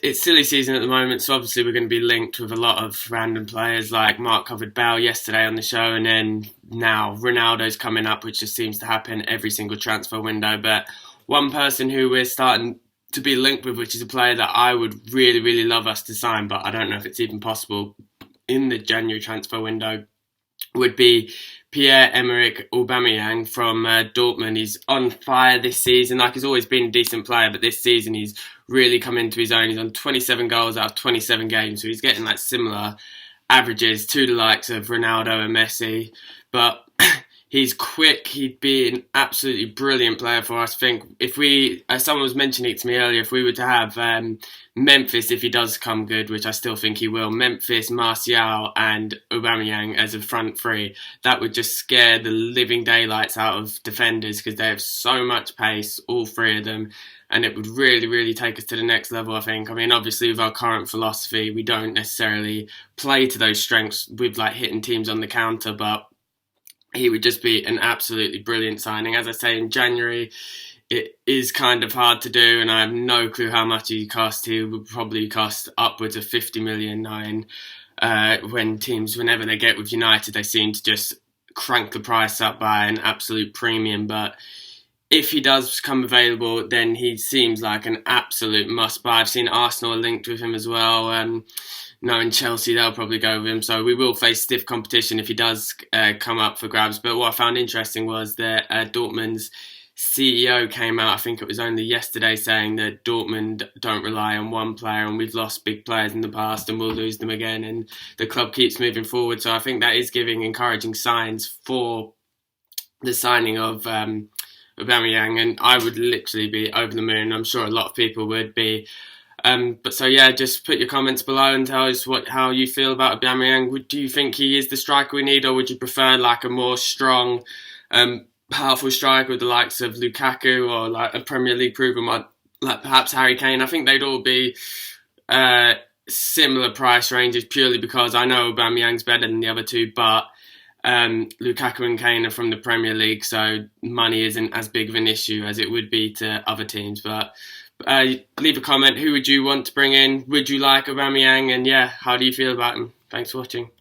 it's silly season at the moment, so obviously we're going to be linked with a lot of random players. Like Mark covered Bale yesterday on the show, and then now Ronaldo's coming up, which just seems to happen every single transfer window. But one person who we're starting to be linked with, which is a player that I would really, really love us to sign, but I don't know if it's even possible in the January transfer window, would be Pierre-Emerick Aubameyang from Dortmund. He's on fire this season. Like, he's always been a decent player, but this season he's really come into his own. He's on 27 goals out of 27 games, so he's getting like similar averages to the likes of Ronaldo and Messi. But he's quick. He'd be an absolutely brilliant player for us. I think if we, as someone was mentioning it to me earlier, if we were to have Memphis, if he does come good, which I still think he will, Memphis, Martial and Aubameyang as a front three, that would just scare the living daylights out of defenders because they have so much pace, all three of them, and it would really, really take us to the next level, I think. I mean, obviously with our current philosophy, we don't necessarily play to those strengths with like hitting teams on the counter, but he would just be an absolutely brilliant signing. As I say, in January, it is kind of hard to do, and I have no clue how much he cost. He would probably cost upwards of 50 million knowing when teams, whenever they get with United, they seem to just crank the price up by an absolute premium. But if he does come available, then he seems like an absolute must-buy. I've seen Arsenal linked with him as well. Knowing Chelsea, they'll probably go with him. So we will face stiff competition if he does come up for grabs. But what I found interesting was that Dortmund's CEO came out, I think it was only yesterday, saying that Dortmund don't rely on one player, and we've lost big players in the past and we'll lose them again, and the club keeps moving forward. So I think that is giving encouraging signs for the signing of Aubameyang, and I would literally be over the moon. I'm sure a lot of people would be. But so yeah, just put your comments below and tell us how you feel about Aubameyang. Do you think he is the striker we need, or would you prefer like a more strong, powerful striker with the likes of Lukaku, or like a Premier League proven one like perhaps Harry Kane? I think they'd all be similar price ranges, purely because I know Aubameyang's better than the other two, but Lukaku and Kane are from the Premier League, so money isn't as big of an issue as it would be to other teams. But leave a comment. Who would you want to bring in? Would you like Aubameyang? And yeah, how do you feel about him? Thanks for watching.